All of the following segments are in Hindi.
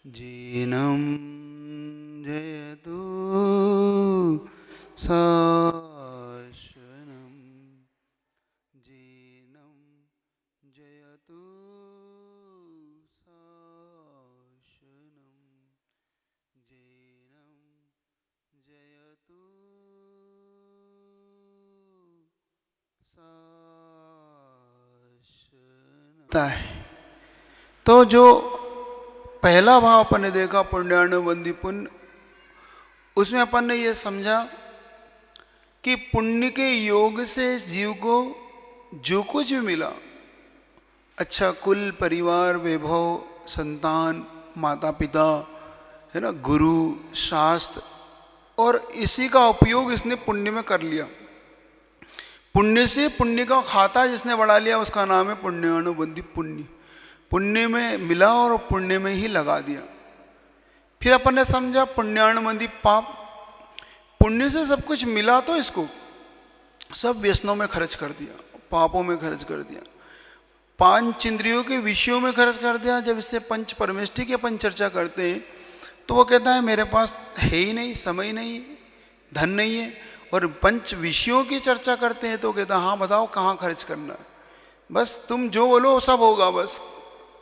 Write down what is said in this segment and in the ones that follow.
जीनं जयतु शासनं जीनं जयतु शासनं जीनं जयतु शासनं। तो जो पहला भाव अपन ने देखा पुण्यानुबंधी पुण्य, उसमें अपन ने ये समझा कि पुण्य के योग से जीव को जो कुछ भी मिला, अच्छा कुल परिवार वैभव संतान माता पिता है ना, गुरु शास्त्र, और इसी का उपयोग इसने पुण्य में कर लिया। पुण्य से पुण्य का खाता जिसने बढ़ा लिया उसका नाम है पुण्यानुबंधी पुण्य। पुण्य में मिला और पुण्य में ही लगा दिया। फिर अपन ने समझा पुण्यानुबंधी पाप, पुण्य से सब कुछ मिला तो इसको सब व्यसनों में खर्च कर दिया, पापों में खर्च कर दिया, पांच इंद्रियों के विषयों में खर्च कर दिया। जब इससे पंच परमेष्टि की अपन चर्चा करते हैं तो वो कहता है मेरे पास है ही नहीं, समय नहीं, धन नहीं है। और पंच विषयों की चर्चा करते हैं तो कहता है हाँ बताओ कहाँ खर्च करना है, बस तुम जो बोलो सब होगा बस।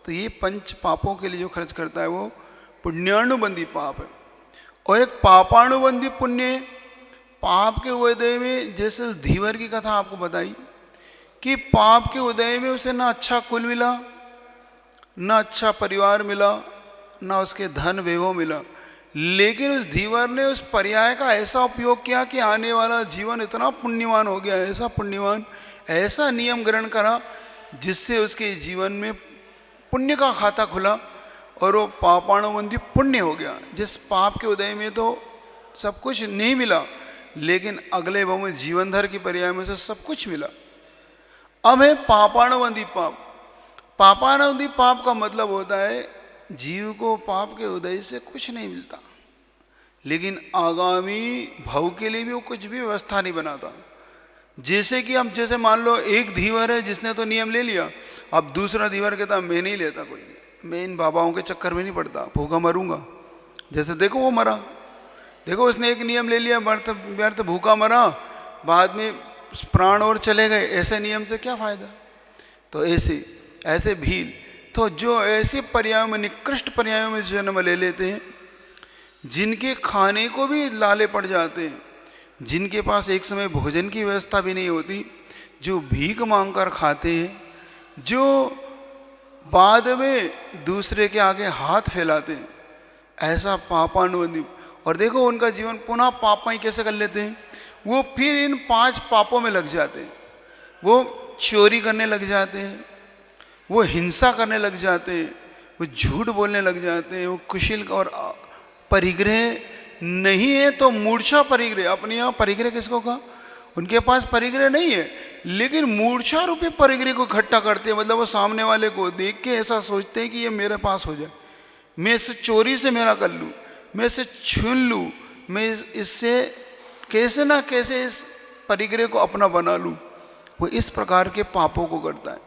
तो ये पंच पापों के लिए जो खर्च करता है वो पुण्यानुबंधी पाप है। और एक पापानुबंधी पुण्य, पाप के उदय में, जैसे उस धीवर की कथा आपको बताई कि पाप के उदय में उसे ना अच्छा कुल मिला, ना अच्छा परिवार मिला, ना उसके धन वैभव मिला, लेकिन उस धीवर ने उस पर्याय का ऐसा उपयोग किया कि आने वाला जीवन इतना पुण्यवान हो गया, ऐसा पुण्यवान, ऐसा नियम ग्रहण करा जिससे उसके जीवन में पुण्य का खाता खुला और वो पापानुबंधी पुण्य हो गया। जिस पाप के उदय में तो सब कुछ नहीं मिला, लेकिन अगले भाव में जीवन भर की पर्याय में से सब कुछ मिला। अब है पापानुबंधी पाप। पापानुबंधी पाप का मतलब होता है जीव को पाप के उदय से कुछ नहीं मिलता, लेकिन आगामी भव के लिए भी वो कुछ भी व्यवस्था नहीं बनाता। जैसे कि हम, जैसे मान लो एक धीवर है जिसने तो नियम ले लिया, अब दूसरा धीवर कहता मैं नहीं लेता, कोई नहीं, मैं इन बाबाओं के चक्कर में नहीं पड़ता, भूखा मरूंगा। जैसे देखो वो मरा, देखो उसने एक नियम ले लिया, व्यर्थ व्यर्थ भूखा मरा, बाद में प्राण और चले गए, ऐसे नियम से क्या फायदा। तो ऐसे भील, तो जो ऐसे पर्यायों में, निकृष्ट पर्यायों में जन्म ले लेते हैं, जिनके खाने को भी लाले पड़ जाते हैं, जिनके पास एक समय भोजन की व्यवस्था भी नहीं होती, जो भीख मांगकर खाते हैं, जो बाद में दूसरे के आगे हाथ फैलाते हैं, ऐसा पापानुबंधी। और देखो उनका जीवन पुनः पापमय कैसे कर लेते हैं, वो फिर इन पांच पापों में लग जाते हैं। वो चोरी करने लग जाते हैं, वो हिंसा करने लग जाते हैं, वो झूठ बोलने लग जाते हैं, वो कुशिल और परिग्रह नहीं है तो मूर्छा परिग्रह। अपने यहाँ परिग्रह किसको कहा, उनके पास परिग्रह नहीं है, लेकिन मूर्छा रूपी परिग्रह को इकट्ठा करते हैं। मतलब वो सामने वाले को देख के ऐसा सोचते हैं कि ये मेरे पास हो जाए, मैं इससे चोरी से मेरा कर लूँ, मैं इससे छीन लूँ, मैं इससे कैसे ना कैसे इस परिग्रह को अपना बना लूँ। वो इस प्रकार के पापों को करता है।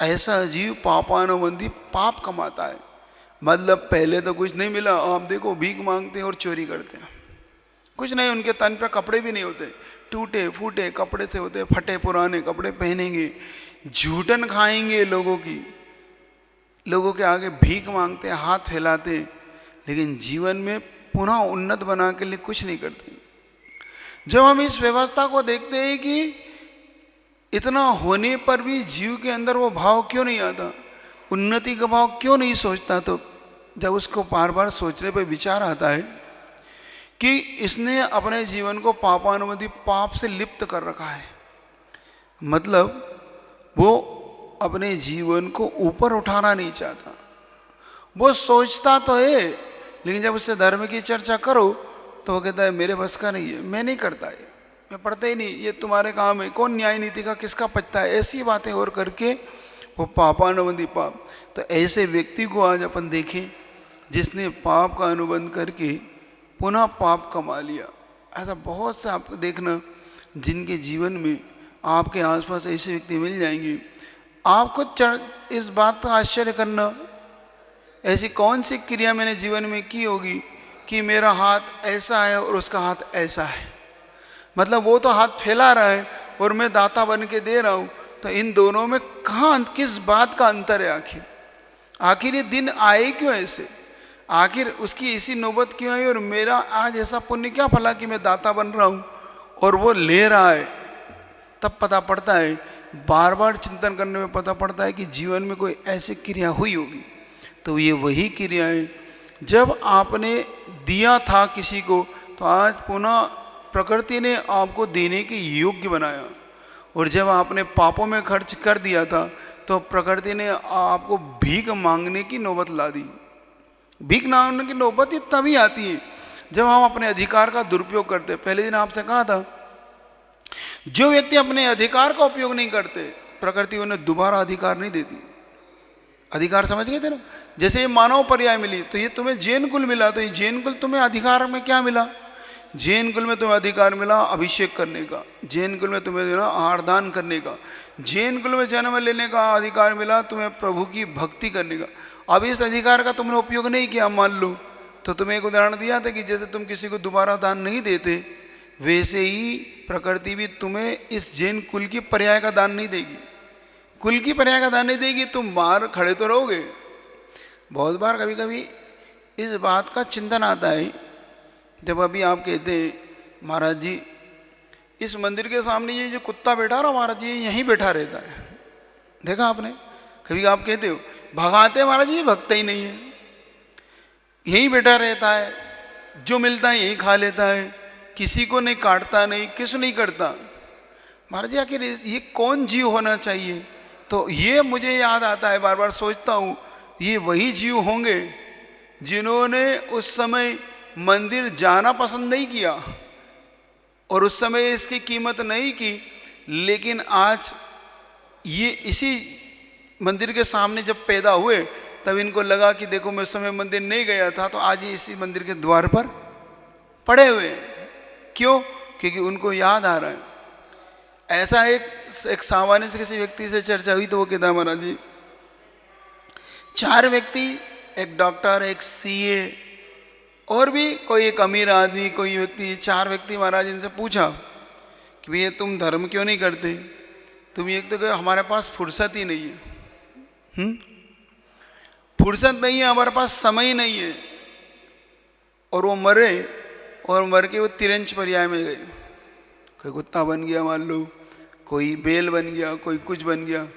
ऐसा जीव पापानुबंधी पाप कमाता है। मतलब पहले तो कुछ नहीं मिला, आप देखो भीख मांगते हैं और चोरी करते हैं, कुछ नहीं, उनके तन पे कपड़े भी नहीं होते, टूटे फूटे कपड़े से होते, फटे पुराने कपड़े पहनेंगे, झूठन खाएंगे, लोगों के आगे भीख मांगते, हाथ फैलाते, लेकिन जीवन में पुनः उन्नत बना के लिए कुछ नहीं करते। जब हम इस व्यवस्था को देखते हैं कि इतना होने पर भी जीव के अंदर वो भाव क्यों नहीं आता, उन्नति का भाव क्यों नहीं सोचता, तो जब उसको बार बार सोचने पर विचार आता है कि इसने अपने जीवन को पापानुबंधी पाप से लिप्त कर रखा है। मतलब वो अपने जीवन को ऊपर उठाना नहीं चाहता। वो सोचता तो है, लेकिन जब उससे धर्म की चर्चा करो तो वो कहता है मेरे बस का नहीं है, मैं नहीं करता, ये मैं पढ़ता ही नहीं, ये तुम्हारे काम है, कौन न्याय नीति का किसका पचता है, ऐसी बातें और करके वो पापानुबंधी पाप। तो ऐसे व्यक्ति को आज अपन देखें जिसने पाप का अनुबंध करके पुनः पाप कमा लिया। ऐसा बहुत से आपको देखना जिनके जीवन में आपके आसपास ऐसे व्यक्ति मिल जाएंगे। आप खुद इस बात का आश्चर्य करना ऐसी कौन सी क्रिया मैंने जीवन में की होगी कि मेरा हाथ ऐसा है और उसका हाथ ऐसा है। मतलब वो तो हाथ फैला रहा है और मैं दाता बन के दे रहा हूं, तो इन दोनों में कहां किस बात का अंतर है? आखिर ये दिन आए क्यों ऐसे? आखिर उसकी इसी नौबत क्यों आई? और मेरा आज ऐसा पुण्य क्या फला कि मैं दाता बन रहा हूं और वो ले रहा है? तब पता पड़ता है, बार बार चिंतन करने में पता पड़ता है कि जीवन में कोई ऐसी क्रिया हुई होगी। तो ये वही क्रिया है, जब आपने दिया था किसी को तो आज पुनः प्रकृति ने आपको देने के योग्य बनाया, और जब आपने पापों में खर्च कर दिया था तो प्रकृति ने आपको भीख मांगने की नौबत ला दी। भीख मांगने की नौबत ही तभी आती है जब हम अपने अधिकार का दुरुपयोग करते। पहले दिन आपसे कहा था, जो व्यक्ति अपने अधिकार का उपयोग नहीं करते प्रकृति उन्हें दोबारा अधिकार नहीं देती। अधिकार समझ गए थे ना? जैसे ये मानव पर्याय मिली, तो ये तुम्हें जैन कुल मिला, तो ये जैन कुल तुम्हें अधिकार में क्या मिला? जैन कुल में तुम्हें अधिकार मिला अभिषेक करने का, जैन कुल में तुम्हें आहार दान करने का, जैन कुल में जन्म लेने का अधिकार मिला तुम्हें प्रभु की भक्ति करने का। अब इस अधिकार का तुमने उपयोग नहीं किया, मान लो, तो तुम्हें एक उदाहरण दिया था कि जैसे तुम किसी को दोबारा दान नहीं देते, वैसे ही प्रकृति भी तुम्हें इस जैन कुल की पर्याय का दान नहीं देगी। कुल की पर्याय का दान नहीं देगी, तुम बाहर खड़े तो रहोगे। बहुत बार कभी कभी इस बात का चिंतन आता है, जब अभी आप कहते हैं महाराज जी इस मंदिर के सामने ये जो कुत्ता बैठा रहा महाराज जी यहीं बैठा रहता है, देखा आपने? कभी आप कहते हो भगाते महाराज जी, भगता ही नहीं है, यहीं बैठा रहता है, जो मिलता है यहीं खा लेता है, किसी को नहीं काटता, नहीं किस नहीं करता। महाराज जी आखिर ये कौन जीव होना चाहिए? तो ये मुझे याद आता है, बार बार सोचता हूँ, ये वही जीव होंगे जिन्होंने उस समय मंदिर जाना पसंद नहीं किया और उस समय इसकी कीमत नहीं की, लेकिन आज ये इसी मंदिर के सामने जब पैदा हुए तब इनको लगा कि देखो मैं उस समय मंदिर नहीं गया था, तो आज ये इसी मंदिर के द्वार पर पड़े हुए। क्यों? क्योंकि उनको याद आ रहा है। ऐसा एक सामान्य से किसी व्यक्ति से चर्चा हुई, तो वो कहता महाराज जी 4 व्यक्ति, एक डॉक्टर, एक सीए और भी कोई एक अमीर आदमी, कोई व्यक्ति, 4 व्यक्ति महाराज इनसे पूछा कि भैया तुम धर्म क्यों नहीं करते? तुम एक तो कहो हमारे पास फुर्सत ही नहीं है, फुर्सत नहीं है, हमारे पास समय ही नहीं है। और वो मरे, और मर के वो तिरंच पर्याय में गए, कोई कुत्ता बन गया मान लो, कोई बेल बन गया, कोई कुछ बन गया।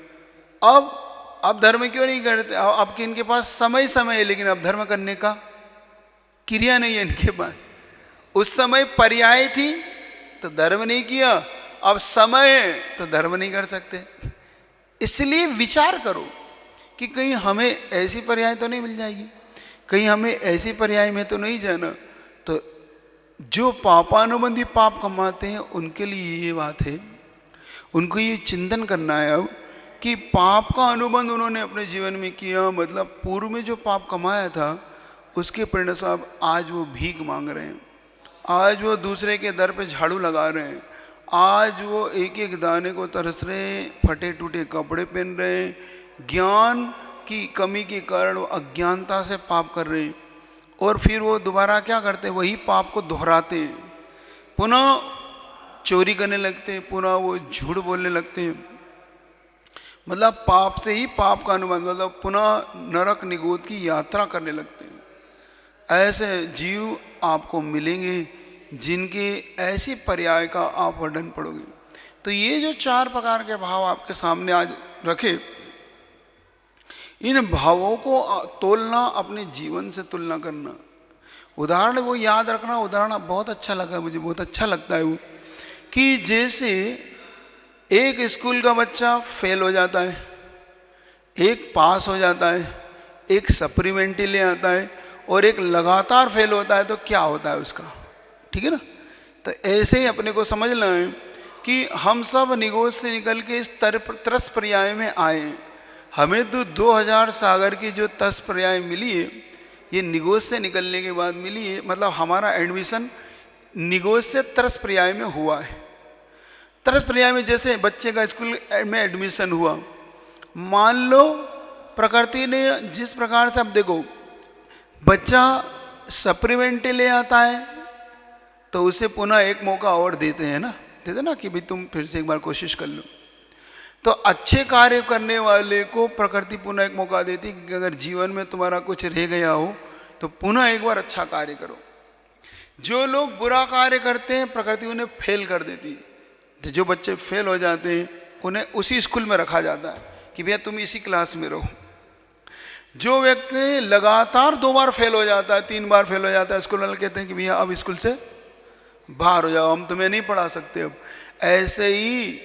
अब धर्म क्यों नहीं करते? अब कि इनके पास समय है, लेकिन अब धर्म करने का क्रिया नहीं है इनके पास। उस समय पर्याय थी तो धर्म नहीं किया, अब समय है तो धर्म नहीं कर सकते। इसलिए विचार करो कि कहीं हमें ऐसी पर्याय तो नहीं मिल जाएगी, कहीं हमें ऐसी पर्याय में तो नहीं जाना। तो जो पापानुबंधी पाप कमाते हैं उनके लिए ये बात है, उनको ये चिंतन करना है अब कि पाप का अनुबंध उन्होंने अपने जीवन में किया, मतलब पूर्व में जो पाप कमाया था उसके परिणाम आज वो भीख मांग रहे हैं, आज वो दूसरे के दर पे झाड़ू लगा रहे हैं, आज वो एक एक दाने को तरस रहे हैं, फटे टूटे कपड़े पहन रहे हैं, ज्ञान की कमी के कारण वो अज्ञानता से पाप कर रहे हैं, और फिर वो दोबारा क्या करते हैं, वही पाप को दोहराते हैं, पुनः चोरी करने लगते हैं, पुनः वो झूठ बोलने लगते हैं। मतलब पाप से ही पाप का अनुबंध, मतलब पुनः नरक निगोद की यात्रा करने लगते हैं। ऐसे जीव आपको मिलेंगे जिनके ऐसी पर्याय का आप वर्णन पढ़ोगे। तो ये जो 4 प्रकार के भाव आपके सामने आज रखे, इन भावों को तोलना, अपने जीवन से तुलना करना। उदाहरण वो याद रखना, उदाहरण बहुत अच्छा लगा मुझे, बहुत अच्छा लगता है वो, कि जैसे एक स्कूल का बच्चा फेल हो जाता है, एक पास हो जाता है, एक सप्लीमेंट्री ले आता है, और एक लगातार फेल होता है, तो क्या होता है उसका, ठीक है ना? तो ऐसे ही अपने को समझना है कि हम सब निगोज से निकल के इस तरस पर्याय में आए। हमें तो 2000 सागर की जो तस पर्याय मिली है, ये निगोज से निकलने के बाद मिली है। मतलब हमारा एडमिशन निगोज से तरस पर्याय में हुआ है। तरस पर्याय में जैसे बच्चे का स्कूल में एडमिशन हुआ, मान लो प्रकृति ने जिस प्रकार से, अब देखो बच्चा सप्लीमेंट्री ले आता है तो उसे पुनः एक मौका और देते हैं ना, देते ना कि भाई तुम फिर से एक बार कोशिश कर लो। तो अच्छे कार्य करने वाले को प्रकृति पुनः एक मौका देती है कि अगर जीवन में तुम्हारा कुछ रह गया हो तो पुनः एक बार अच्छा कार्य करो। जो लोग बुरा कार्य करते हैं प्रकृति उन्हें फेल कर देती है। तो जो बच्चे फेल हो जाते हैं उन्हें उसी स्कूल में रखा जाता है कि भैया तुम इसी क्लास में रहो। जो व्यक्ति लगातार 2 बार फेल हो जाता है, 3 बार फेल हो जाता है, स्कूल वाले कहते हैं कि भैया अब स्कूल से बाहर हो जाओ, हम तुम्हें नहीं पढ़ा सकते अब। ऐसे ही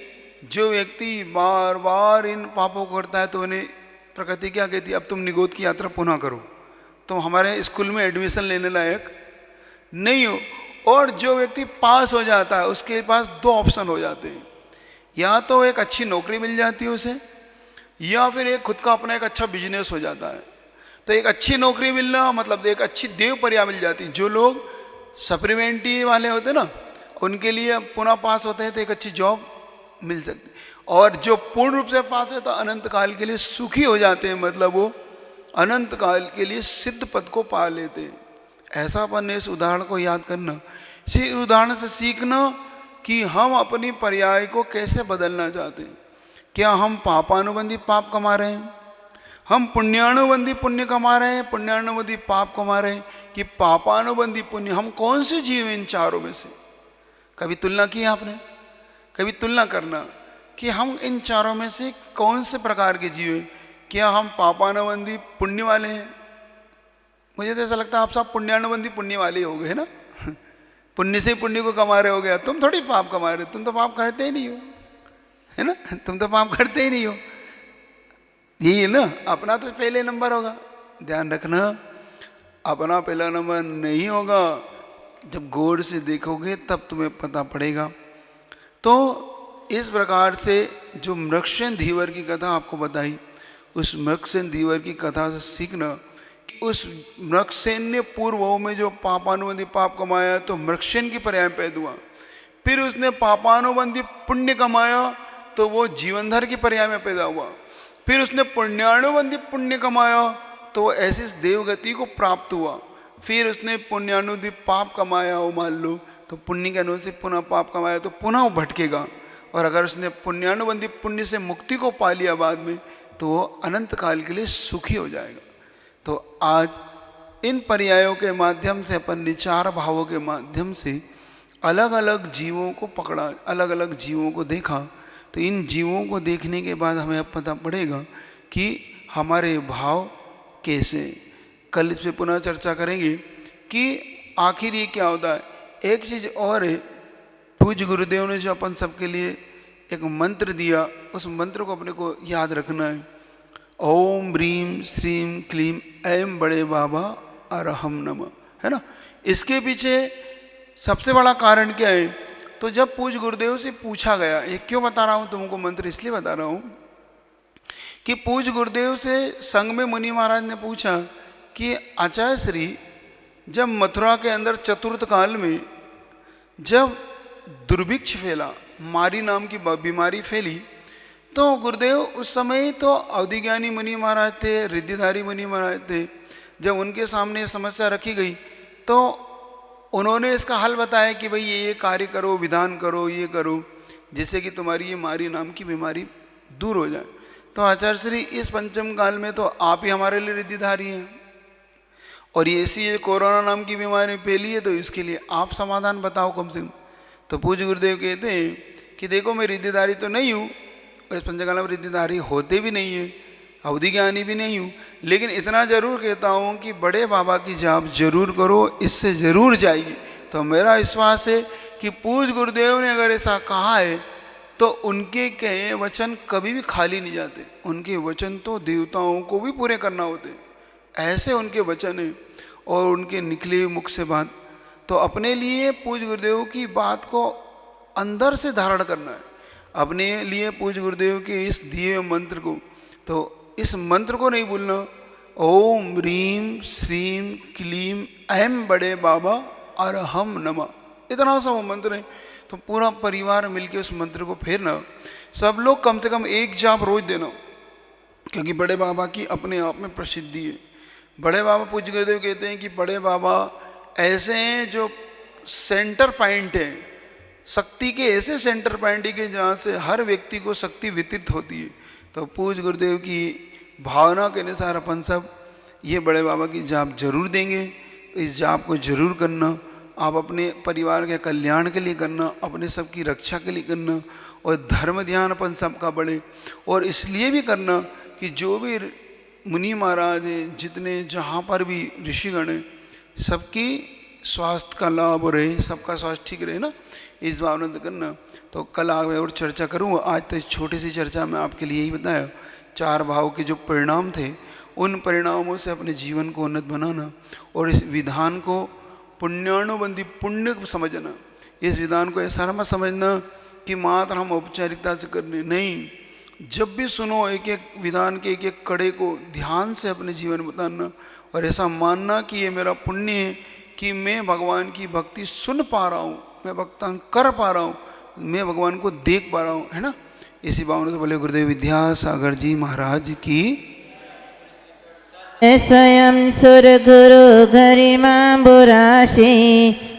जो व्यक्ति बार बार इन पापों को करता है तो उन्हें प्रकृति क्या कहती है, अब तुम निगोद की यात्रा पुनः करो, तुम हमारे स्कूल में एडमिशन लेने लायक नहीं हो। और जो व्यक्ति पास हो जाता है उसके पास 2 ऑप्शन हो जाते हैं, या तो एक अच्छी नौकरी मिल जाती है उसे, या फिर एक खुद का अपना एक अच्छा बिजनेस हो जाता है। तो एक अच्छी नौकरी मिलना मतलब एक अच्छी देव पर्या मिल जाती है। जो लोग सप्लीमेंट्री वाले होते ना उनके लिए पुनः पास होते हैं तो एक अच्छी जॉब मिल सकती, और जो पूर्ण रूप से पास है तो अनंत काल के लिए सुखी हो जाते हैं, मतलब वो अनंत काल के लिए सिद्ध पद को पा लेते हैं। ऐसा अपन ने इस उदाहरण को याद करना, इसी उदाहरण से सीखना कि हम अपनी पर्याय को कैसे बदलना चाहते हैं। क्या हम पापानुबंधी पाप कमा रहे हैं, हम पुण्यानुबंधी पुण्य कमा रहे हैं, पुण्यानुबंधी पाप कमा रहे हैं, कि पापानुबंधी पुण्य? हम कौन से जीव इन चारों में से? कभी तुलना की आपने? कभी तुलना करना कि हम इन चारों में से कौन से प्रकार के जीव हैं। क्या हम पापानुबंधी पुण्य वाले हैं? मुझे तो ऐसा लगता है आप सब पुण्यानुबंधी पुण्य वाले हो गए ना। पुण्य से पुण्य को कमा रहे हो गया, तुम थोड़ी पाप कमा रहे हो, तुम तो पाप करते ही नहीं हो, है ना, तुम तो पाप करते ही नहीं हो। यही है ना, अपना तो पहले नंबर होगा, ध्यान रखना, अपना पहला नंबर नहीं होगा। जब गौर से देखोगे तब तुम्हें पता पड़ेगा। तो इस प्रकार से जो मृगसेन धीवर की कथा आपको बताई, उस मृगसेन धीवर की कथा से सीखना कि उस मृगसेन ने पूर्वों में जो पापानुबंधी पाप कमाया तो मृगसेन की पर्याय पैदा हुआ, फिर उसने पापानुबंधी पुण्य कमाया तो वो जीवनधर की पर्याय में पैदा हुआ, फिर उसने पुण्यानुबंधी पुण्य कमाया तो वो ऐसी देवगति को प्राप्त हुआ, फिर उसने पुण्यानुबंधी पाप कमाया हो मान लो तो पुण्य के अनुसार से पुनः पाप कमाया तो पुनः वो भटकेगा। और अगर उसने पुण्यानुबंधी पुण्य से मुक्ति को पा लिया बाद में तो वो अनंत काल के लिए सुखी हो जाएगा। तो आज इन पर्यायों के माध्यम से अपन ने 4 भावों के माध्यम से अलग अलग जीवों को पकड़ा, अलग अलग जीवों को देखा। तो इन जीवों को देखने के बाद हमें अब पता पड़ेगा कि हमारे भाव कैसे। कल इस पर पुनः चर्चा करेंगे कि आखिर ये क्या होता है। एक चीज़ और है, पूज्य गुरुदेव ने जो अपन सबके लिए एक मंत्र दिया, उस मंत्र को अपने को याद रखना है। ओम ह्रीम श्रीम क्लीम ऐम बड़े बाबा अरहम नमः, है ना। इसके पीछे सबसे बड़ा कारण क्या है? तो जब पूज्य गुरुदेव से पूछा गया, ये क्यों बता रहा हूँ तुमको मंत्र, इसलिए बता रहा हूँ कि पूज्य गुरुदेव से संग में मुनि महाराज ने पूछा कि आचार्य श्री, जब मथुरा के अंदर चतुर्थ काल में जब दुर्भिक्ष फैला, मारी नाम की बीमारी फैली, तो गुरुदेव उस समय तो अवधिज्ञानी मुनि महाराज थे, रिद्धिधारी मुनि महाराज थे। जब उनके सामने ये समस्या रखी गई तो उन्होंने इसका हल बताया कि भाई ये कार्य करो, विधान करो, ये करो, जिससे कि तुम्हारी ये मारी नाम की बीमारी दूर हो जाए। तो आचार्य श्री, इस पंचम काल में तो आप ही हमारे लिए रिद्धिधारी हैं, और ये ऐसी ये कोरोना नाम की बीमारी फैली है, तो इसके लिए आप समाधान बताओ कम से कम। तो पूज्य गुरुदेव कहते हैं कि देखो मैं रिद्धिधारी तो नहीं हूँ, और इस पंचकाल में रिद्धिधारी होते भी नहीं है, अवधि ज्ञानी भी नहीं हूँ, लेकिन इतना जरूर कहता हूँ कि बड़े बाबा की जाप जरूर करो, इससे जरूर जाएगी। तो मेरा विश्वास है कि पूज्य गुरुदेव ने अगर ऐसा कहा है तो उनके कहे वचन कभी भी खाली नहीं जाते, उनके वचन तो देवताओं को भी पूरे करना होते, ऐसे उनके वचन हैं। और उनके निकले मुख से बात, तो अपने लिए पूज्य गुरुदेव की बात को अंदर से धारण करना है, अपने लिए पूज्य गुरुदेव के इस दिए मंत्र को, तो इस मंत्र को नहीं भूलना। ओम ह्रीम श्रीम क्लीम ऐम बड़े बाबा अरहम नमः, इतना सा वो मंत्र है। तो पूरा परिवार मिलके उस मंत्र को फेरना, सब लोग कम से कम 1 जाप रोज देना, क्योंकि बड़े बाबा की अपने आप में प्रसिद्धि है। बड़े बाबा पूज्य गुरुदेव कहते हैं कि बड़े बाबा ऐसे हैं जो सेंटर पॉइंट है, शक्ति के ऐसे सेंटर पॉइंट है कि जहाँ से हर व्यक्ति को शक्ति वितरित होती है। तो पूज्य गुरुदेव की भावना के अनुसार अपन सब ये बड़े बाबा की जाप जरूर देंगे। तो इस जाप को जरूर करना, आप अपने परिवार के कल्याण के लिए करना, अपने सब की रक्षा के लिए करना, और धर्म ध्यान अपन सबका बढ़े। और इसलिए भी करना कि जो भी मुनि महाराज हैं, जितने जहाँ पर भी ऋषिगण हैं, सबकी स्वास्थ्य का लाभ रहे, सबका स्वास्थ्य ठीक रहे ना, इस भावना से करना। तो कल आगे और चर्चा करूँगा, आज तो इस छोटी सी चर्चा में आपके लिए ही बताया। 4 भाव के जो परिणाम थे, उन परिणामों से अपने जीवन को उन्नत बनाना, और इस विधान को पुण्यानुबंधी, पुण्य समझना। इस विधान को ऐसा मत समझना कि मात्र हम औपचारिकता से करने, नहीं, जब भी सुनो एक एक विधान के एक एक कड़े को ध्यान से अपने जीवन में उतारना, और ऐसा मानना कि ये मेरा पुण्य है कि मैं भगवान की भक्ति सुन पा रहा हूँ, मैं भक्तान कर पा रहा हूँ, मैं भगवान को देख पा रहा हूँ, है ना। इसी भावना से बोले गुरुदेव विद्यासागर जी महाराज की। स्वयं सुर गुरु गरिमाम्बुराशि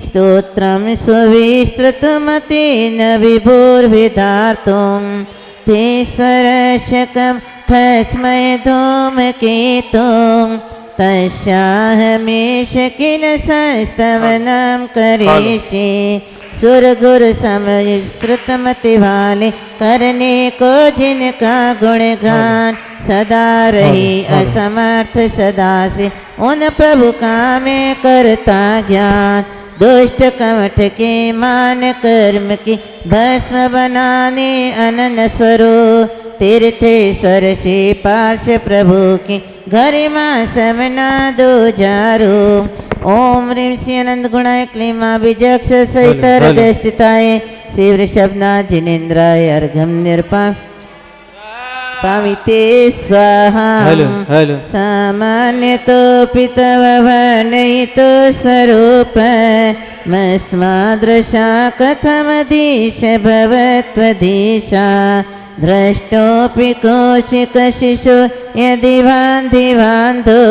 स्तोत्रं सुविस्तृतमतेन विभुर्विधार्तुं तेश्वरशकं तस्मै धूमकेतुं तस्याहमेष किल संस्तवनं करिष्ये। सुर गुरु समस्तमति वाले करने को जिनका गुणगान सदा रही असमर्थ सदा से उन प्रभु का मैं करता ज्ञान। दुष्ट कमठ के मान कर्म की भस्म बनाने अनन स्वरूप तीर्थेश्वर से पार्श प्रभु की गरिमा समना दो जारू। ओम ह्रीं श्री अनंत गुणाय क्लीमा विजक्ष सहित हृदय स्थिताय श्री वृषभनाथ जिनेन्द्राय अर्घम निर्पा पाविते स्वाहा। सामान्य तो पितव वर्णयितो स्वरूप मस्मादृशा कथमधीश भवत्वधीशा द्रष्टोऽपि कौशिकशिशु यदि भान्धिवान्धो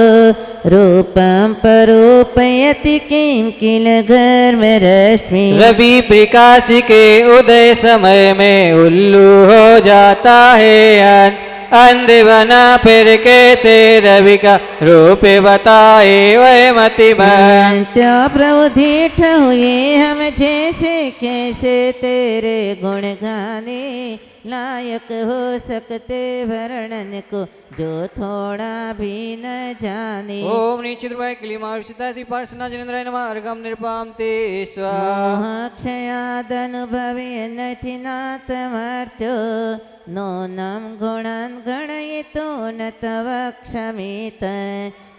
रूपं परूपयति किं किल घर्मरश्मि। रवि प्रकाश के उदय समय में उल्लू हो जाता है अंधे बना फिर कैसे रवि का रूप बताए वह मतिमन। त्यों प्रभु धीठ हुए हम जैसे कैसे तेरे गुण गाने लायक हो सकते वर्णन को जो थोड़ा भी न जाने। ओम निश्चिद्रवाय क्लीमाविष्टाति पार्श्वनाथ जिनेन्द्राय नमः अर्घं निर्पाम ते स्वाहा। मोहक्षयादनुभवे नथि नाथमर्थ्यो नूनं गुणान् गणयितो न तव क्षमित।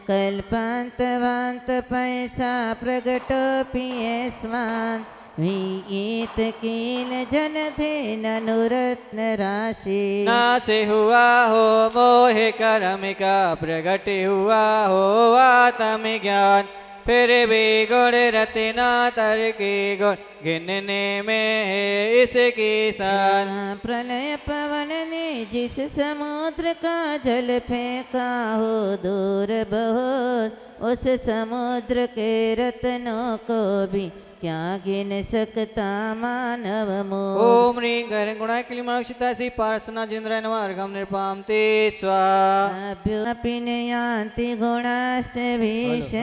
कल्पान्तवान्त पैसा प्रगटोऽपि यस्मान् विगीत कीन जनधेन अनुरत्न राशि। नासे हुआ हो मोह कर्म का प्रगट हुआ हो आत्म ज्ञान फिर भी गुण रत्ना तर्के गुण गिनने में है इसकी शान। प्रलय पवन ने जिस समुद्र का जल फेंका हो दूर बहुत उस समुद्र के रत्नों को भी क्या गिन सकता मानव मोह। ओम ह्रीं गैरं गुणाय क्लीमाक्षिता श्री पार्श्वनाथ जिनेन्द्राय नमः अर्घं निर्पाम ते स्वाहा। अभ्योऽपि न यान्ति गुणास्ते भीष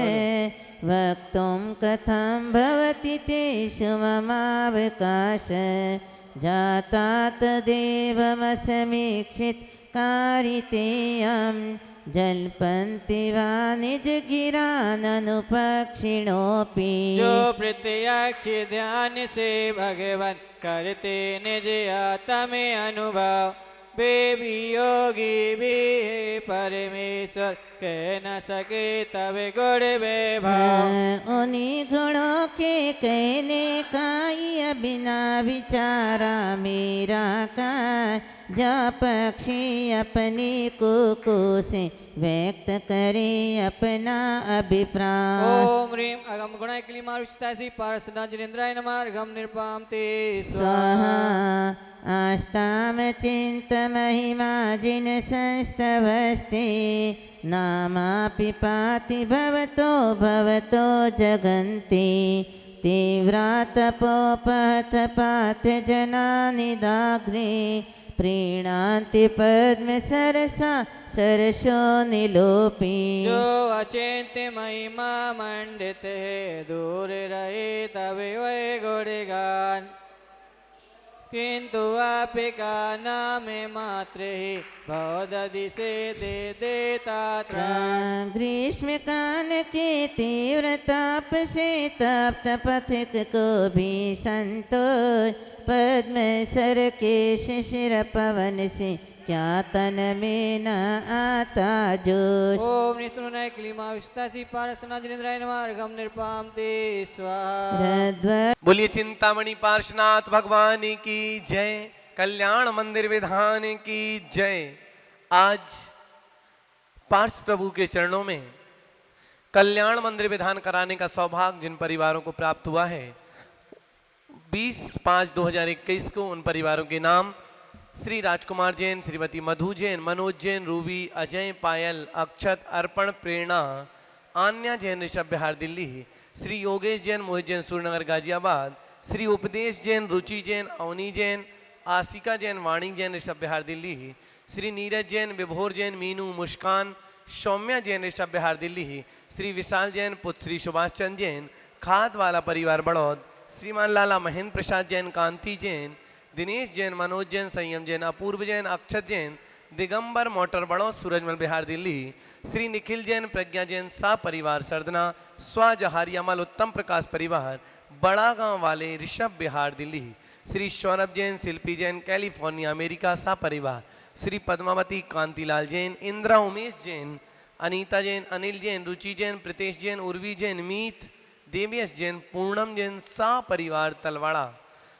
वक्तुं कथं भवति तेषु ममावकाश। जाता तदेवमसमीक्षित कारितेयं जल्पन्ति वा निज गिराननुपक्षिणोऽपि। जो प्रत्यक्ष ध्यान से भगवान करते निज आत्म अनुभव वे भी योगी भी है परमेश्वर कह न सके तब गुण वैभव। उन्हीं गुणों के कहने का ये बिना विचारा मेरा का जा पक्षी अपनी कुकू से व्यक्त करे अपना अभिप्राय। ओम ह्रीं अगम गुणाय क्लीमारुषितासि पार्षदा जिनेन्द्राय नमः अर्घम निर्पाम ते स्वाहा आस्ताम चिंत महिमा जिन संस्तवस्ते नामापि पाति भवतो भवतो जगन्ति तीव्रातपोपहत पात्र जनानि दाग्रे प्रीणान्ति पद्म सरसा सरसो निलोपी। जो अचिंत्य महिमा मंडित है दूर रहे तवे वे गुणगान किंतु आपका नाम मात्र ही भवदधि से दे देता त्राण। ग्रीष्म काल के तीव्र ताप से तप्त पथिक को भी संतोष पद्म सर के शिशिर पवन से क्या तन में न आता जोश। ओम नित्रुनाय क्लीमाविष्टासि पार्षना जिनेन्द्राय नमः अर्घम निर्पाम ते स्वाहा। रद्वर बोलिए चिंतामणि पार्श्वनाथ भगवान की जय, कल्याण मंदिर विधान की जय। आज पार्श प्रभु के चरणों में कल्याण मंदिर विधान कराने का सौभाग्य जिन परिवारों को प्राप्त हुआ है 20/5/2021 को उन परिवारों के नाम श्री राजकुमार जैन, श्रीमती मधु जैन, मनोज जैन, रूबी, अजय, पायल, अक्षत, अर्पण, प्रेरणा, आन्या जैन, ऋषभ बिहार दिल्ली, श्री योगेश जैन, मोहित जैन, सूर्यनगर गाजियाबाद, श्री उपदेश जैन, रुचि जैन, अवनी जैन, आसिका जैन, वाणी जैन, ऋषभ बिहार दिल्ली, श्री नीरज जैन, विभोर जैन, मीनू, मुस्कान, सौम्या जैन, ऋषभ बिहार दिल्ली, श्री विशाल जैन, पुत्र श्री सुभाष चंद्र जैन, खाद वाला परिवार बड़ौद, श्रीमान लाला महेंद्र प्रसाद जैन, कांति जैन, दिनेश जैन, मनोज जैन, संयम जैन, अपूर्व जैन, अक्षत जैन, दिगंबर मोटर बड़ौद, सूरजमल बिहार दिल्ली, श्री निखिल जैन, प्रज्ञा जैन, सा परिवार सरदना, स्वा जहारी अमल, उत्तम प्रकाश परिवार बड़ा गांव वाले ऋषभ बिहार दिल्ली, श्री सौरभ जैन, शिल्पी जैन, कैलिफोर्निया अमेरिका सा परिवार, श्री पद्मावती कांतिलाल जैन, इंदिरा उमेश जैन, अनीता जैन, अनिल जैन, रुचि जैन, प्रीतेश जैन, उर्वी जैन, मीत, देवियस जैन, पूर्णम जैन सा परिवार तलवाड़ा,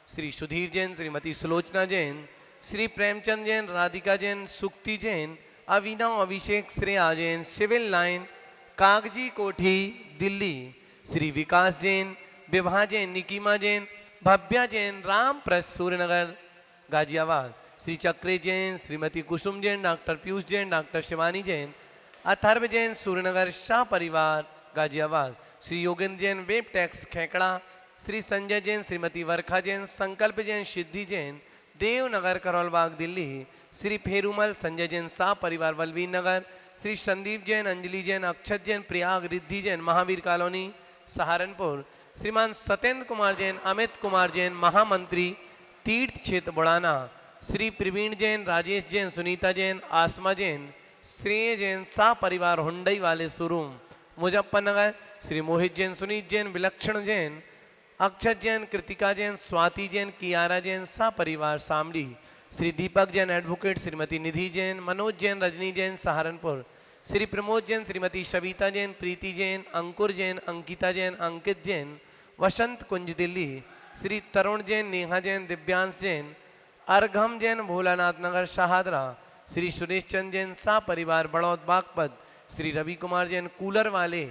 श्री सुधीर जैन, श्रीमती सुलोचना जैन, श्री प्रेमचंद जैन, राधिका जैन, सुक्ति जैन, अभिनव अभिषेक श्रेया जैन, सिविल लाइन कागजी कोठी दिल्ली, श्री विकास जैन, विभा जैन, निकीमा जैन, भव्या जैन, राम प्रस सूर्यनगर गाजियाबाद, श्री चक्रे जैन, श्रीमती कुसुम जैन, डॉक्टर पीयूष जैन, डॉक्टर शिवानी जैन, अथर्व जैन, सूर्यनगर शाह परिवार गाजियाबाद, श्री योगेंद्र जैन, वेब टैक्स खेकड़ा, श्री संजय जैन, श्रीमती वर्खा जैन, संकल्प जैन, सिद्धि जैन, देवनगर करोलबाग दिल्ली, श्री फेरूमल संजय जैन, सा परिवार बलवीर नगर, श्री संदीप जैन, अंजलि जैन, अक्षत जैन, प्रयाग रिद्धि जैन, महावीर कॉलोनी सहारनपुर, श्रीमान सत्येंद्र कुमार जैन, अमित कुमार जैन, महामंत्री तीर्थ क्षेत्र बुड़ाना, श्री प्रवीण जैन, राजेश जैन, सुनीता जैन, आसमा जैन, श्रेय जैन, सा परिवार हुंडई वाले शोरूम मुजफ्फरनगर, श्री मोहित जैन, सुनीत जैन, विलक्षण जैन, अक्षत जैन, कृतिका जैन, स्वाति जैन, कियारा जैन, सा परिवार शामली, श्री दीपक जैन एडवोकेट, श्रीमती निधि जैन, मनोज जैन, रजनी जैन सहारनपुर, श्री प्रमोद जैन, श्रीमती सविता जैन, प्रीति जैन, अंकुर जैन, अंकिता जैन, अंकित जैन, वसंत कुंज दिल्ली, श्री तरुण जैन, नेहा जैन, दिव्यांश जैन, अर्घम जैन, भोलानाथ नगर शाहदरा, श्री सुरेश चंद जैन, सा परिवार बड़ौद बागपत, श्री रवि कुमार जैन, कूलर वाले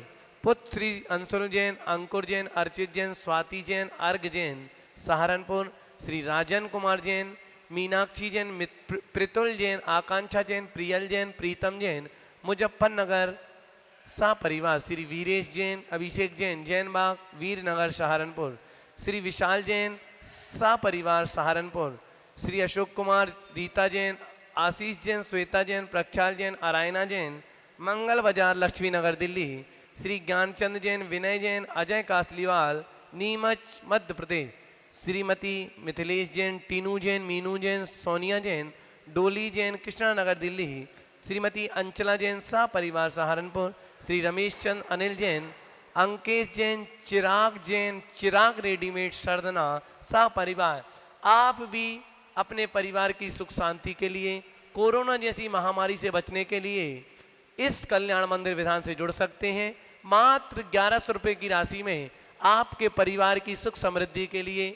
पुत्र श्री अंशुल जैन, अंकुर जैन, अर्चित जैन, स्वाति जैन, अर्घ जैन सहारनपुर, श्री राजन कुमार जैन, मीनाक्षी जैन, प्रितुल जैन, आकांक्षा जैन, प्रियल जैन, प्रीतम जैन, मुजफ्फरनगर सा परिवार, श्री वीरेश जैन, अभिषेक जैन, जैन बाग वीरनगर सहारनपुर, श्री विशाल जैन, सा परिवार सहारनपुर, श्री अशोक कुमार, रीता जैन, आशीष जैन, श्वेता जैन, प्रक्षाल जैन, अरायना जैन, मंगल बाजार लक्ष्मी नगर दिल्ली, श्री ज्ञानचंद जैन, विनय जैन, अजय कासलीवाल, नीमच मध्य प्रदेश, श्रीमती मिथिलेश जैन, टीनू जैन, मीनू जैन, सोनिया जैन, डोली जैन, कृष्णानगर दिल्ली, श्रीमती अंचला जैन, सा परिवार सहारनपुर, श्री रमेश चंद, अनिल जैन, अंकेश जैन, चिराग रेडीमेड सरदना, सा परिवार। आप भी अपने परिवार की सुख शांति के लिए, कोरोना जैसी महामारी से बचने के लिए इस कल्याण मंदिर विधान से जुड़ सकते हैं। मात्र 1100 रुपये की राशि में आपके परिवार की सुख समृद्धि के लिए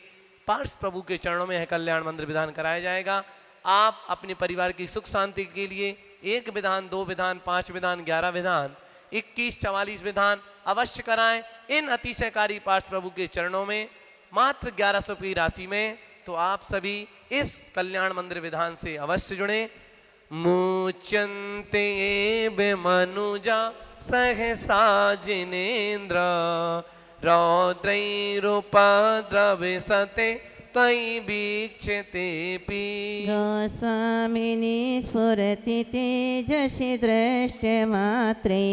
पार्श प्रभु के चरणों में यह कल्याण मंदिर विधान कराया जाएगा। आप अपने परिवार की सुख शांति के लिए 1 विधान, 2 विधान, 5 विधान, 11 विधान, 21, 44 विधान अवश्य कराएं इन अतिशयकारी पाठ प्रभु के चरणों में मात्र 1100 की राशि में। तो आप सभी इस कल्याण मंदिर विधान से अवश्य जुड़े। मुच्यन्ते मनुजा सहसा जिनेन्द्र रौद्रैरुपद्रविशते त्वयि वीक्षतेऽपि। गोस्वामिनी स्फुरति तेजसि दृष्टमात्रे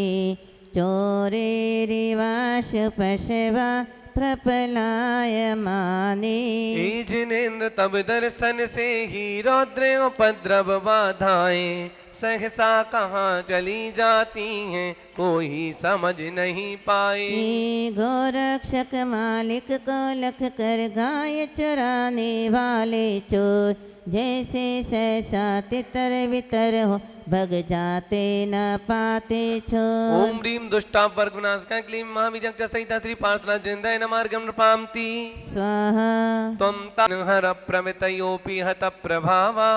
चोरेरिवाशुपशवा प्रपलायमाने। हे जिनेन्द्र तब दर्शन से ही रौद्र उपद्रव बाधाएं सहसा कहाँ चली जाती हैं कोई समझ नहीं पाए। हे गोरक्षक मालिक को लख कर गाय चराने वाले चोर जैसे सहसा तितर वितर हो भग जाते न पाते छोर। ओम ह्रीम दुष्टा वर्गुनाशका क्लीं महाविजक्च सहिता श्री पार्थना जिंदय नमार्गम नृपाम्ति स्वाहा। त्वं तन्हर प्रमितयोऽपि हत प्रभावा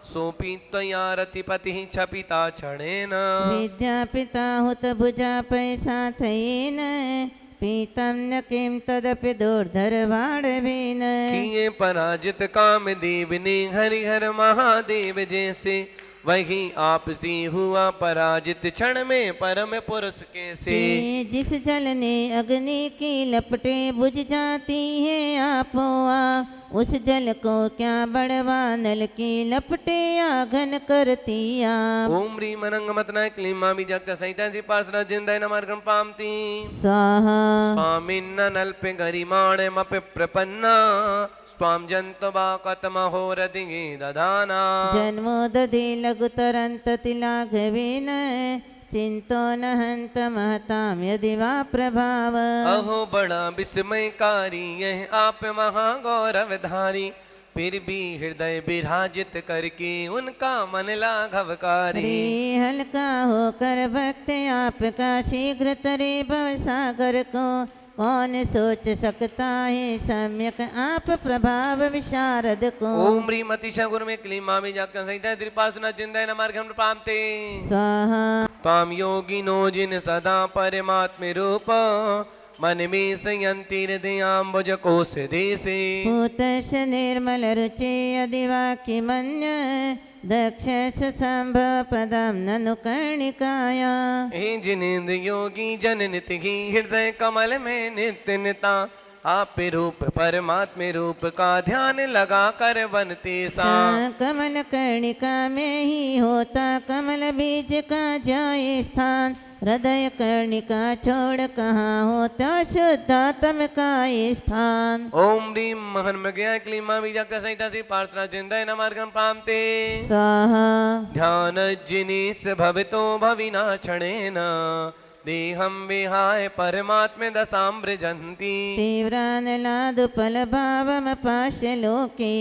सोऽपि त्वया रतिपतिः क्षपिता क्षणेन। विद्यापिता हुत भुजा पैसा थयेन पीतं न किं तदपि दुर्धरवाणवेन। किए पराजित कामदेव ने हरिहर महादेव जैसे वही आपसी हुआ पराजित क्षण में परम पुरुष कैसे। जिस जल ने अग्नि की लपटे बुझ जाती है आपोआ उस जल को क्या बड़वा नल की लपटे आघन करती आप। ओम ह्रीम अनंगमतना क्लीं मामिजक्च सहिता श्री पार्षद जिंदय नमार्गम पाम्ति स्वाहा। स्वामिन्न नल्पे गरिमाणमपि प्रपन्ना स्वाम जन्तवा कतमहोरधिगे दधाना। जन्मो दधे लघुतरंत तिलाघवेन चिंतो न हंत महताम यदि वा प्रभाव। अहो बड़ा विस्मयकारी यह आप महागौरवधारी फिर भी हृदय विराजित करके उनका मन लाघवकारी। रे हल्का होकर भक्त आपका शीघ्र तरे भव सागर को कौन सोच सकता है सम्यक आप प्रभाव विशारद को। ओम ह्रीम अतिशय गुरु में क्लीं मामी जाक्य सहिता त्रिपार्षद जिंदय नमार्गम नृपाम्ते स्वाहा। त्वां योगिनो जिन सदा परमात्म रूप मन में संयंति हृदयाम्बुज कोश देशे। भूतश निर्मल रुचे अधिवाक्य मन्य दक्ष संभव पदम ननु कर्णिकाया। हे जिनेन्द्र योगी जन नित ही हृदय कमल में नित्य निता आप रूप परमात्म रूप का ध्यान लगा कर बनते सा। कमल कर्णिका में ही होता कमल बीज का जाए स्थान हृदय कर्णिका छोड़ कहाँ होता शुद्धात्म का स्थान। ओम ह्रीम महन्मज्ञा क्लीं मामिजक्च सहिता श्री पार्थना जिंदय नमार्गम प्राप्ते स्वाहा। ध्यान जिनीस भवितो भविना क्षणेन देहं विहाय परमात्म दशां व्रजन्ति। तीव्रानलादुपल भावम पाश्य लोके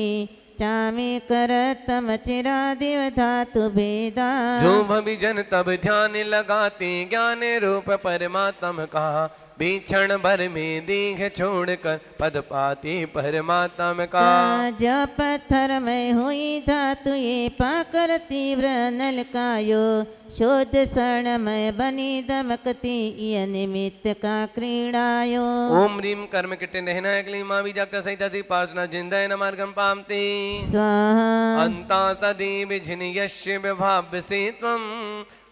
चामी करतम चिरादिव धातु भेदा। जो भवि जन तब ध्यान लगाते ज्ञान रूप परमात्म का बीक्षण भर में देह छोड़कर पद पाते परमात्म का। जो पत्थर में हुई धातु ये पाकर तीव्र नलकायो शोध शरण में बनी दमकती ये निमित्त का क्रीड़ायो। ओम ह्रीम कर्म किट्टे नहना क्लीं मामिजक्च सहिता श्री पार्षद जिंदय नमार्गम पाम्ते स्वाहा। अन्ता सदैव झिनयस्य विभाव्य से त्वं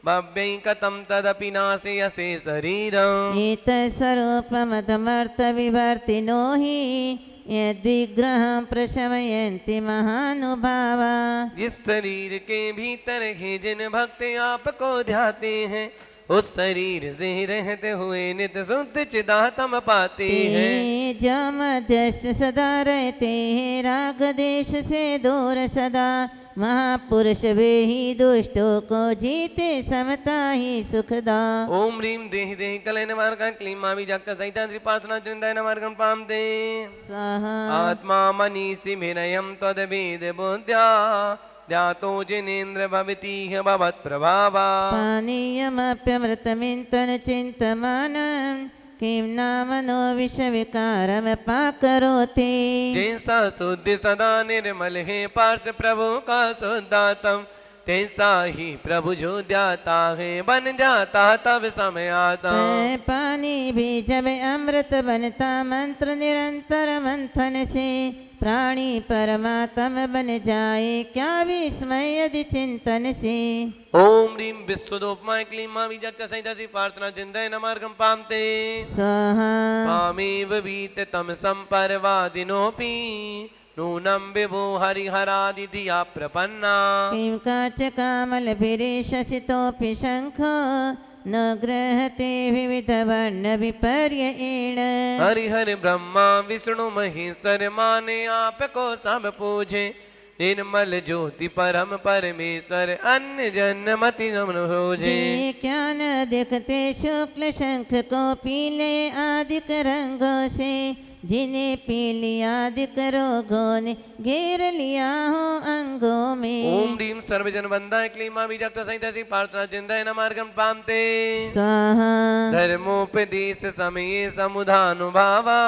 भव्यैकतं तदपि नाशयसे शरीरम्। एतस्वरूपमधमर्थ विवर्तिनो हि यद्विग्रहं प्रशमयन्ति महानुभावा। जिस शरीर के भीतर ही जिन भक्त आपको ध्याते हैं उस शरीर से रहते हुए नित्य शुद्ध चिदात्म पाते हैं। जो मध्यस्थ सदा रहते हैं राग देश से दूर सदा महापुरुष वे ही दुष्टों को जीते समता ही सुखदा। ओम ह्रीम देहि देहि कलय नमार्गं क्लीं मामिजक्च सहिता श्री पार्षद जिंदय नमार्गं पाम्ते स्वाहा। आत्मा मनीषि विनयं त्वद्वेद बुद्ध्या ध्यातो जिनेन्द्र भवति भवत् प्रभावा। पानीयमप्यमृतमिन्तनु चिन्तमानं किं नामनो विषविकारमपाकरोति जैसा शुद्ध सदा निर्मल है पार्श प्रभु का शुद्धातम, तैसा ही प्रभु जो द्याता है बन जाता तब समय आता। तय पानी भी जब अमृत बनता मंत्र निरंतर मंथन से, प्राणी परमात्म बन जाए क्या विस्मय यदि चिंतन से। ओम ह्रीं विश्वदोपमा क्लीमा विजट सहितसी प्रार्थना चिंतय नमार्गम पामते स्वाहा पामेव वीत तम संपर्वादिनोपि नूनम विभो हरिहरादि धिया प्रपन्ना। किं काचकामलभिरीशसितोऽपि शङ्खो न गृहते विविधवर्ण विपर्ययेण। हरिहर ब्रह्मा विष्णु महेश्वर माने आपको सब पूजे, निर्मल ज्योति परम परमेश्वर अन्य जन मति नमन होजे। ये क्या न देखते शुक्ल शंख को पीले आदिक रंगों से, जिन्हें पी लिया दिक रोगों ने घेर लिया हो अंगों में। ओम ह्रीं सर्वजन वंदाय क्लीमा विजप्त सहितसी प्रार्थना चिंतय नमार्गम पामते स्वाहा धर्मोपदेश समये समुधानुभावा,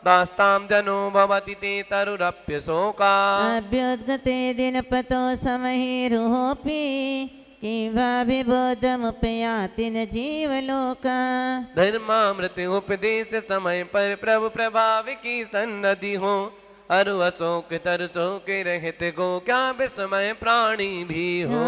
दास्तां जनो भवति ते तरुरप्य शोका। अभ्युद्गते दिनपतो समहिरुहोऽपि किं वा विबोधमुपयाति न जीवलोका। धर्मामृत उपदेश समय पर प्रभु प्रभाव की सन्नति हो, अरु अशोक तरसो के रहत गो क्या विस्मय प्राणी भी हो।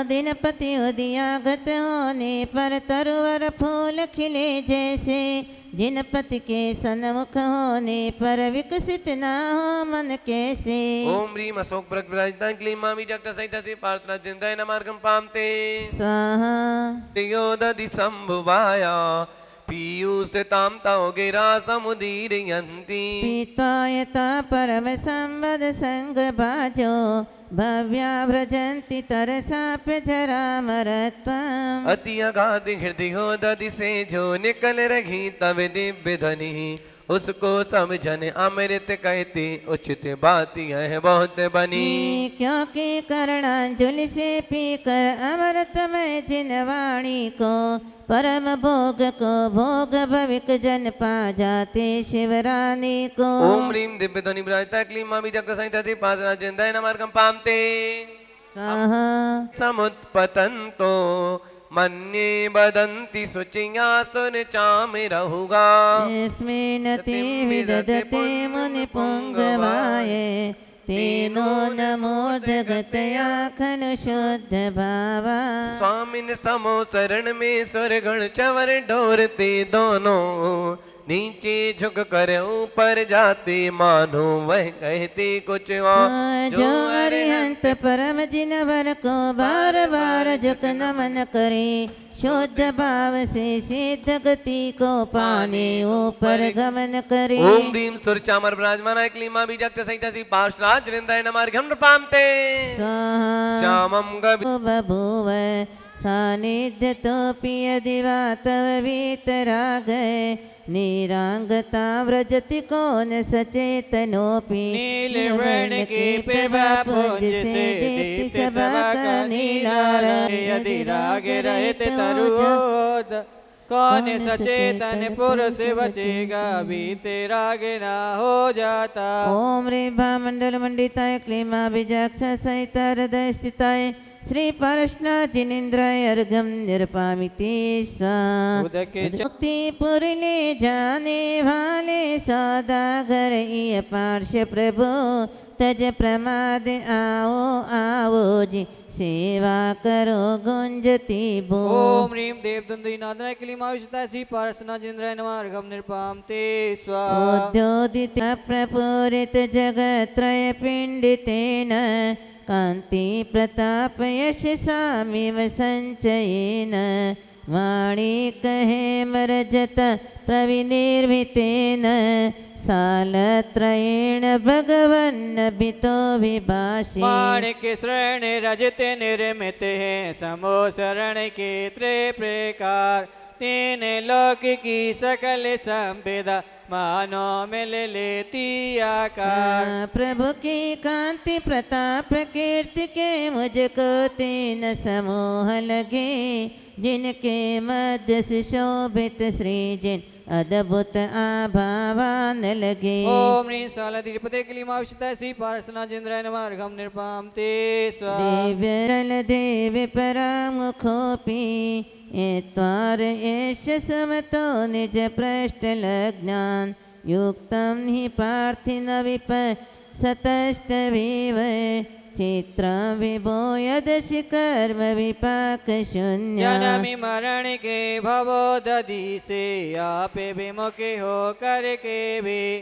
दिनपति उदियागत होने पर तरुवर फूल खिले जैसे, जिनपति के सन्मुख होने पर विकसित ना हो मन कैसे। ओम ह्रीं अशोक प्रज्ञान क्लीमा विजक्त सहितसी प्रार्थना चिंतय नमार्गम पामते स्वाहा योदधि संभुवाया पीयूष ताम तौ गिरा समुदीरयन्ति। पीत्वायता परम संवद संग बाजो, भव्या व्रजन्ति तरसाप्य जरामरत्वम्। अति अगाध हृदय दधि से जो निकल रही तब दिव्य ध्वनि, उसको समझन अमृत कहते उचित बात यह बहुत बनी। क्योंकि करणांजुलि से पीकर अमृतमय जिन वाणी को, परम भोग को भोग भविक जन पा जाते शिवरानी को। ओम ह्रीं दिव्य ध्वनि विराजता क्लीमा विजक्त सहितसी प्रार्थना चिंतय नमार्गम पामते स्वाहा समुत्पतन्तो मन्ये वदन्ति शुचिया सुन चाम रहुगा। यस्मिन्नति विदधते मुनिपुङ्गवाय, तेनो नमोर्धगतया खलु शुद्ध भावा। स्वामिन समो शरण में सुरगण चवर ढोरते दोनों, नीचे झुक कर ऊपर जाते मानो वह कहते कुछ और। जो अरिहंत परम जिनवर को बार बार झुक नमन करे, शुद्ध भाव से सिद्ध गति को पाने ऊपर गमन करे। ओम ह्रीं सुरचामर विराजमान क्लीमा बीजक सहितसी पार्षराज हृदय नमार्घ्यम पामते स्वाहा श्यामं गभि बभूव सानिध्य तो पिय दिवा तव वीतरागय, नीरांगता व्रजति कौन सचेतनोपि। नीलवर्ण की प्रभा पुंज से दीप्ति सभा का नीलार, यदि राग रहित तरुओद कौन सचेतन पुरुष बचेगा, बीते राग ना हो जाता। ओम रेभा मंडल मंडिताय क्लीमा बीजाक्ष सहित हृदय स्थिताय, श्री पारशनाथ जिनेन्द्राय अर्घम निरपामिति मुक्तिपुर ले जाने वाले सौदागर ये पार्श प्रभु, तज प्रमाद आओ आओ जी सेवा करो गुंजती बो। ओम ह्रीं देवदुंदुनाथनाय क्लीमाविशतासी पारसनाथ जिनेन्द्राय नमः अर्घम निरपामते स्वाहा। उद्योदित प्रपूरित जगत्रय पिंडितेन, कांति प्रताप यश सामिव संचयेन, वाणी कहे मरजत प्रविनिर्मितेन, सालत्रयेण भगवन्नभितो विभाषे। माणिक श्रेणी रजत निर्मित है, समो शरण के त्रे प्रकार, तीन लोक की सकल संपदा मानो मिल लेती आकार। प्रभु की कांति प्रताप कीर्ति के मुझको तीन समूह लगे, जिनके मध्य से शोभित श्रीजिन अद्भुत आभावान लगे। ओम ह्रीं सालधिपते क्लीमाविष्टसी पार्सना जिंद्राय नमः अर्घं निर्पाम ते स्वा। दिव्य जल देव परामुखोपि एत्वार एष समतो निज पृष्ठ लग्नान युक्तं हि पार्थिन विप सतस्तविव चित्रं विभो यदशि कर्म विपाक शून्य। जन्म मरण के भवो दधि से आपे विमुखी हो कर के भी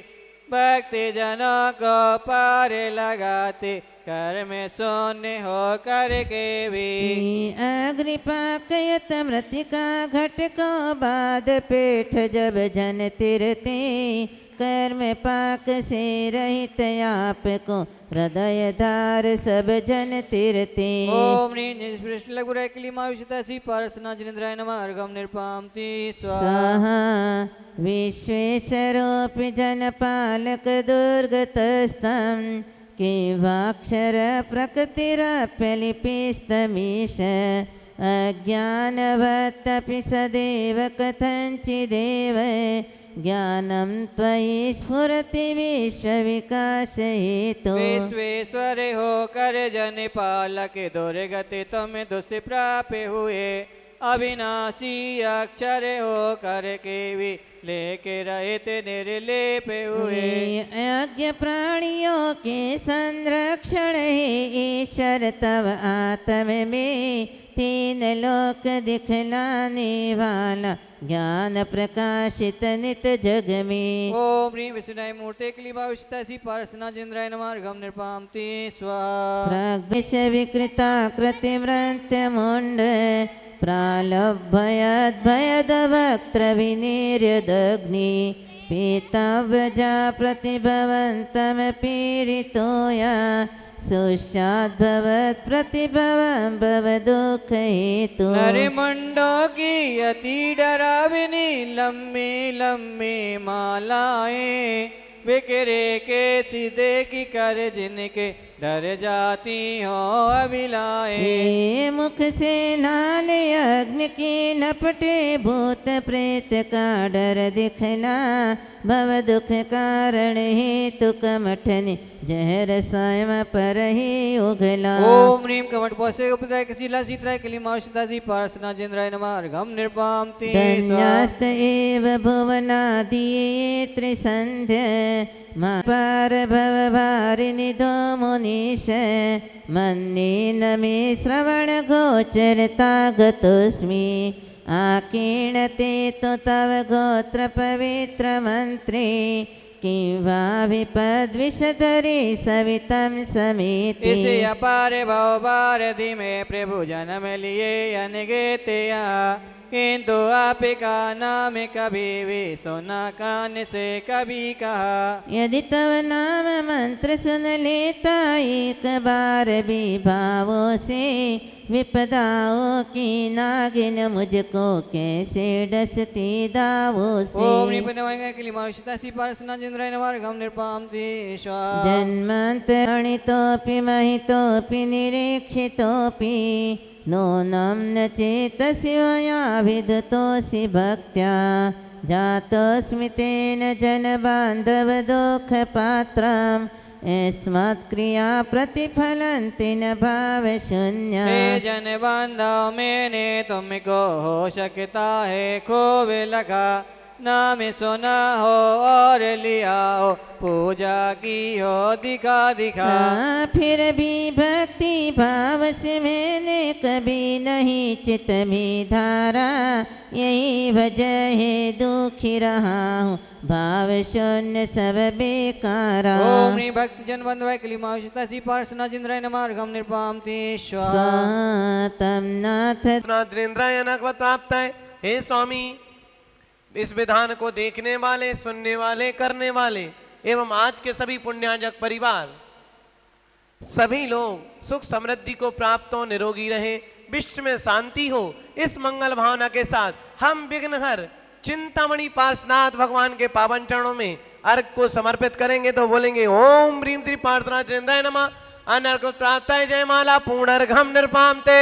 भक्ति जनों को पार लगाते कर्म शून्य हो कर के भी। अग्निपाकयत मृतिका घट को बाद पेठ जब जन तिरते कर्म पाक से रहित आपको हृदय धार सब जन तिरते। ओम ह्रीं निष्पृष्ट लघुराय क्लीमाविष्टसी पार्सना जिनेन्द्राय नमः अर्घं निर्पाम ते स्वाहा। विश्वेश्वरोऽपि जनपालक दुर्गतस्तं किवाक्षर प्रकृतिरप्यलिपिस्तमीश अज्ञानवत्तपि सदैव कथञ्चिदेव ज्ञानं त्वयि स्फुरति विश्वविकास हेतु। विश्वेश्वर हो कर जन पालक दुर्गति तुम दुष्प्राप हुए अविनाशी अक्षर हो कर के भी लेके रहित निर्लेप हुए। अज्ञ प्राणियों के संरक्षण है ईश्वर तव आत्म में तीन लोक दिखलाने वाला ज्ञान प्रकाशित नित जग में। ओम ह्रीं विष्णुनाय मूर्ते क्लीबाविष्टसी पार्सना जिंद्राय नमः अर्घं निर्पाम ते स्वाहा। प्राग्विष विकृताकृतिमृत्य मुंड प्रालभयद्भयदवक्त्र विनिर्यदग्नि पीताव्रजा प्रतिभवन्तं पीडितोया सुष्याद्भवत् प्रतिभवं भव दुःख हेतु। नरिमंडों की अति डरावनी लम्बी लम्बी मालाएं बिखरे के सीधे की कर जिनके डर जाती हो अभिलाएं। हे मुख से लाल अग्नि की लपटे भूत प्रेत का डर दिखला भव दुख कारण हेतु कमठनि जहर स्वयं पर ही उगला। ओम ह्रीं कमठ पोषे उपद्राय कशीला सीत्राय क्लीमाविष्टसी पार्सना जिंद्राय नमः अर्घं निर्पाम ते धन्यास्त एव भुवनादिये त्रिसन्ध्य मा पार भव भारिणि धो मुनीश मन्येन मे श्रवण गोचरता गतोऽस्मि आकीर्णते तु तव गोत्र पवित्र मंत्रे किं वा विपद्विषधरे सवितं समेति। इस अपार भव भारधि में प्रभु जन्म लिए अनगेतया किंतु आपका नाम कभी भी सुना कान से कभी कहा। यदि तव नाम मंत्र सुन लेता एक बार भी भावों से विपदाओं की नागिन मुझको कैसे डसती दावों से। ओम निपनवाय क्लीमाविष्टसी पार्सना जिंद्राय नमः अर्घं निर्पाम ते स्वाहा। जन्मान्तरणितोऽपि महितोऽपि निरीक्षितोऽपि नूनं न चेतसि मया विदुतोऽसि भक्त्या जातोऽस्मि तेन जनबान्धवदुःखपात्रम् यस्मत्क्रिया प्रतिफलन्ति न भावशून्या। हे जन बांधव मैंने तुमको हो सकता है खूब लगा नाम सुना हो और लिया हो पूजा की हो दिखा दिखा। फिर भी भक्ति भाव से मैंने कभी नहीं चित में धारा यही वजह है दुखी रहा हूँ भाव शून्य सब बेकारा। ओम ह्रीं भक्त जन बंधवाय क्लीमाविष्टसी पार्सना जिंद्राय नमः अर्घं निर्पाम ते स्वाहा। तम नाथ जिनेन्द्राय नखवत प्राप्त है। हे स्वामी, इस विधान को देखने वाले, सुनने वाले, करने वाले एवं आज के सभी पुण्याजक परिवार सभी लोग सुख समृद्धि को प्राप्त हो, निरोगी रहे, विश्व में शांति हो, इस मंगल भावना के साथ हम विघ्नहर चिंतामणि पार्श्वनाथ भगवान के पावन चरणों में अर्घ को समर्पित करेंगे तो बोलेंगे ओम ह्रीम श्री पार्थना चंद्राय नमः। अनर्घ प्राप्त जय माला पूर्ण अर्घम निर्पामते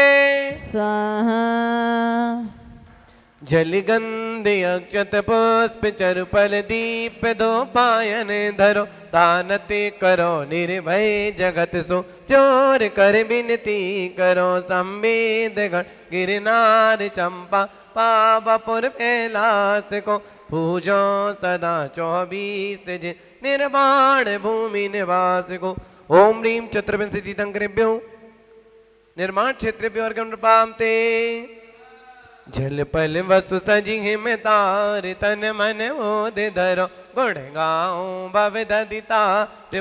स्वाहा। जलगंधे अक्षत पुष्प चरुपल दीप दो पायन धरो दानते करो निर्भय जगत सो चोर कर बिनती करो संवेद गण गिरनार चंपा पावपुर कैलाश को पूजो सदा 24 जिन निर्वाण भूमि निवास को। ओम ह्रीम चतुर्विंशति तंकरेभ्यो निर्माण क्षेत्रेभ्यो अर्घम निर्पामते। जल पल वसु सजी हिम तार तन मन मोद धरो गुण गाओ भव ददिता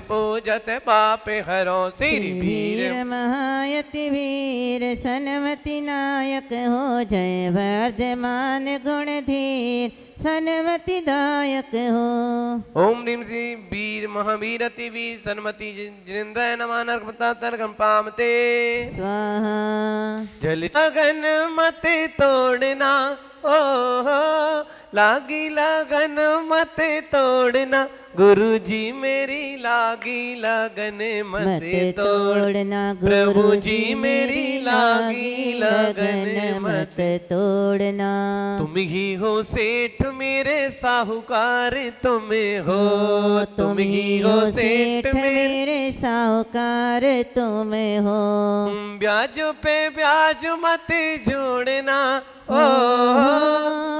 पूजत पाप हरो। श्री वीर महायति वीर सनमति नायक हो जय वर्धमान गुणधीर सनमति दायक हो। ओम ह्रीम श्री वीर महावीर अति वीर सन्मति जिनेन्द्राय नमः। नरकम पामते स्वाहा। जल लगन मत तोड़ना ओ लागी लगन मत तोड़ना गुरु जी मेरी लागी लगन मत तोड़ना प्रभु जी मेरी लागी लगन मत तोड़ना। तुम ही हो सेठ मेरे साहूकार तुम हो तुम ही हो सेठ मेरे साहूकार तुम हो। ब्याज पे ब्याज मत जोड़ना ओ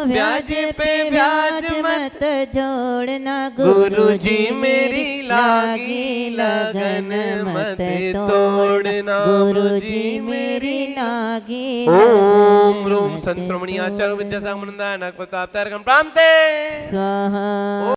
ब्याज पे ब्याज मत जोड़ना गुरु जी मेरी लागी लगन मत तोड़ना गुरु जी मेरी लागी। ओम रोम संत श्रमणी आचार्य विद्यासागर मुनंदा नरक प्राप्त अर्घम प्राप्ते स्वाहा।